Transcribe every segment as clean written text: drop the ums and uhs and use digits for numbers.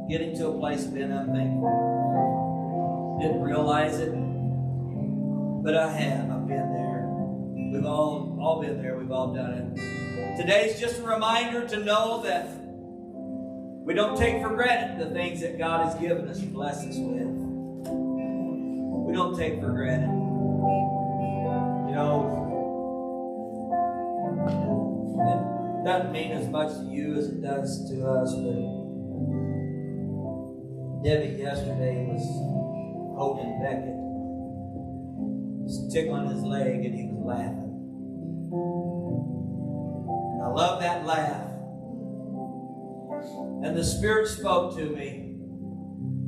getting to a place of being unthankful. Didn't realize it, but I have. I've been there. We've all been there. We've all done it. Today's just a reminder to know that we don't take for granted the things that God has given us and blessed us with. We don't take for granted. You know, it doesn't mean as much to you as it does to us, but Debbie yesterday was holding Beckett, just tickling his leg, and he was laughing. And I love that laugh. And the Spirit spoke to me,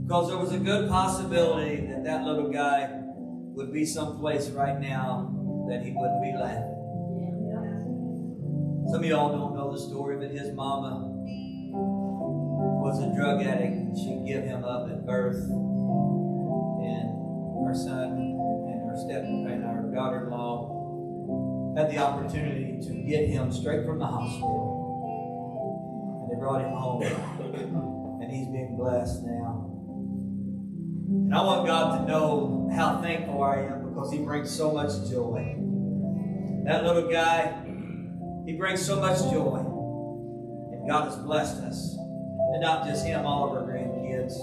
because there was a good possibility that that little guy would be someplace right now that he wouldn't be laughing. Some of y'all don't know the story, but his mama was a drug addict. She'd give him up at birth. And our son and our daughter-in-law had the opportunity to get him straight from the hospital. And they brought him home. And he's being blessed now. And I want God to know how thankful I am, because he brings so much joy. That little guy, he brings so much joy. And God has blessed us. And not just him, all of our grandkids.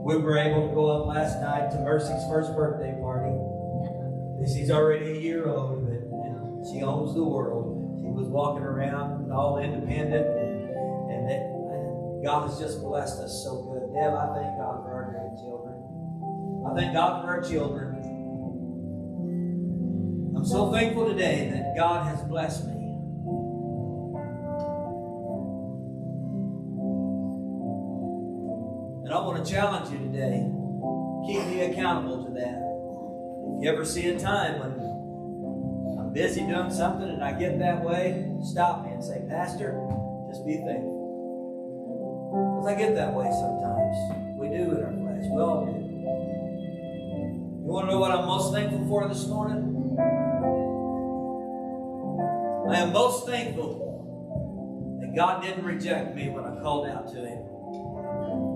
We were able to go up last night to Mercy's first birthday party. She's already a year old, but she owns the world. She was walking around all independent. And God has just blessed us so good. Deb, I thank God for our grandchildren. I thank God for our children. I'm so thankful today that God has blessed me. And I want to challenge you today. Keep me accountable to that. If you ever see a time when I'm busy doing something and I get that way, stop me and say, Pastor, just be thankful. Because I get that way sometimes. We do in our flesh. We all do. You want to know what I'm most thankful for this morning? I am most thankful that God didn't reject me when I called out to him.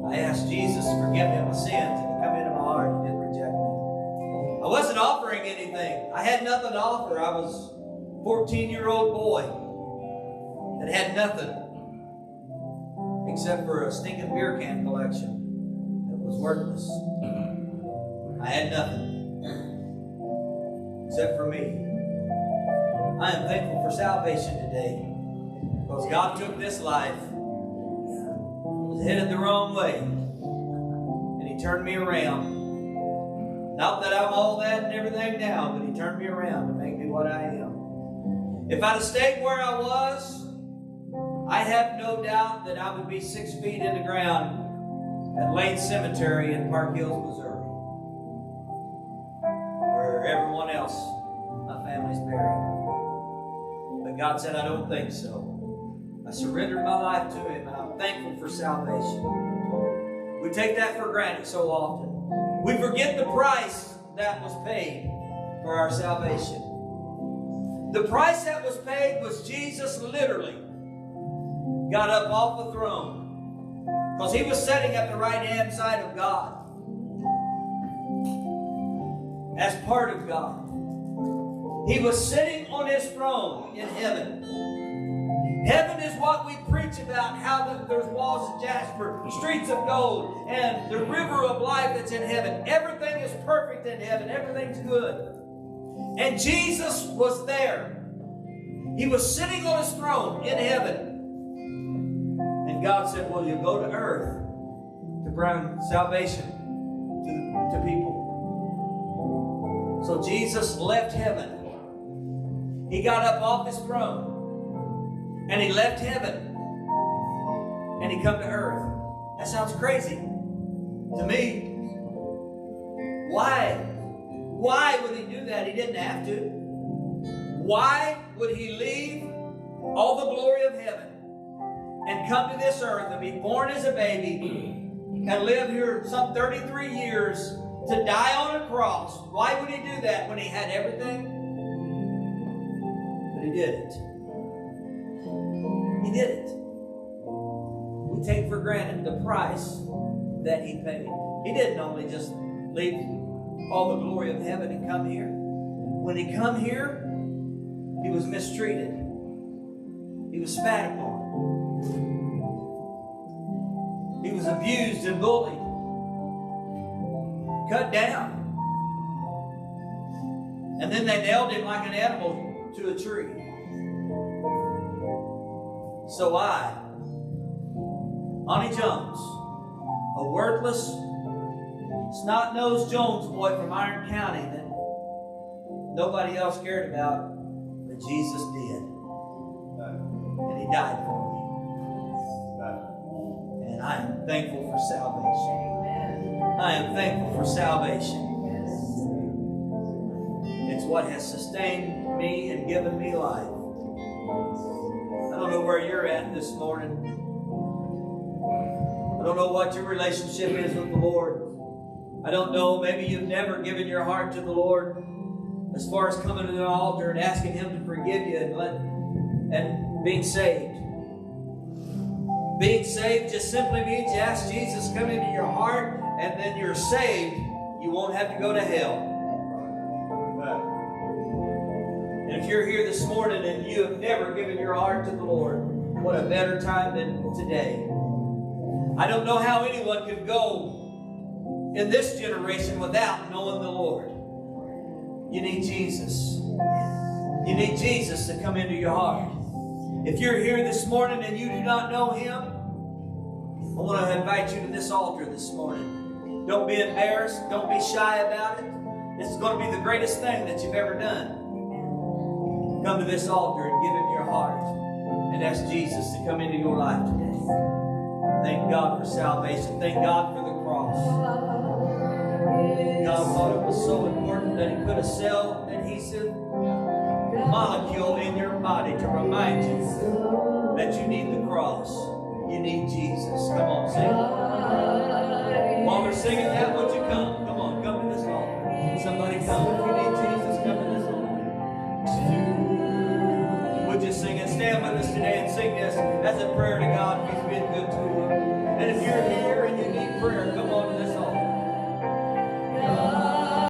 I asked Jesus to forgive me of my sins and to come into my heart. He didn't reject me. I wasn't offering anything. I had nothing to offer. I was a 14-year-old boy that had nothing except for a stinking beer can collection that was worthless. I had nothing except for me. I am thankful for salvation today, because God took this life, was headed the wrong way, and he turned me around. Not that I'm all that and everything now, but he turned me around to make me what I am. If I'd have stayed where I was, I have no doubt that I would be 6 feet in the ground at Lane Cemetery in Park Hills, Missouri, where everyone else, my family's buried. But God said, I don't think so. I surrendered my life to him, and I'm thankful for salvation. We take that for granted so often. We forget the price that was paid for our salvation. The price that was paid was Jesus literally got up off the throne, because he was sitting at the right-hand side of God as part of God. He was sitting on his throne in heaven. Heaven is what we preach about, how there's walls of jasper, streets of gold, and the river of life that's in heaven. Everything is perfect in heaven. Everything's good. And Jesus was there. He was sitting on his throne in heaven. And God said, well, you go to earth to bring salvation to people. So Jesus left heaven. He got up off his throne. And he left heaven. And he come to earth. That sounds crazy to me. Why? Why would he do that? He didn't have to. Why would he leave all the glory of heaven and come to this earth and be born as a baby and live here some 33 years to die on a cross? Why would he do that when he had everything? But he did it. He did it. We take for granted the price that He paid. He didn't only just leave all the glory of heaven and come here. When He come here, He was mistreated. He was spat upon. He was abused and bullied. Cut down. And then they nailed Him like an animal to a tree. So I, Lonnie Jones, a worthless, snot-nosed Jones boy from Iron County that nobody else cared about, but Jesus did. And He died for me. And I am thankful for salvation. I am thankful for salvation. It's what has sustained me and given me life. I don't know where you're at this morning. I don't know what your relationship is with the Lord. I don't know, maybe you've never given your heart to the Lord as far as coming to the altar and asking Him to forgive you and being saved. Being saved just simply means you ask Jesus to come into your heart, and then you're saved. You won't have to go to hell. And if you're here this morning and you have never given your heart to the Lord, what a better time than today. I don't know how anyone could go in this generation without knowing the Lord. You need Jesus. You need Jesus to come into your heart. If you're here this morning and you do not know Him, I want to invite you to this altar this morning. Don't be embarrassed. Don't be shy about it. This is going to be the greatest thing that you've ever done. Come to this altar and give Him your heart and ask Jesus to come into your life today. Thank God for salvation. Thank God for the cross. God thought it was so important that He put a cell adhesive molecule in your body to remind you that you need the cross. You need Jesus. Come on, sing it. While we're singing that, would you come? Come on, come to this altar. Somebody come. If you need Jesus, come to this altar. Would you sing it? Stand with us today and sing this as a prayer to God if He's been good to you. And if you're here and you need prayer, come on to this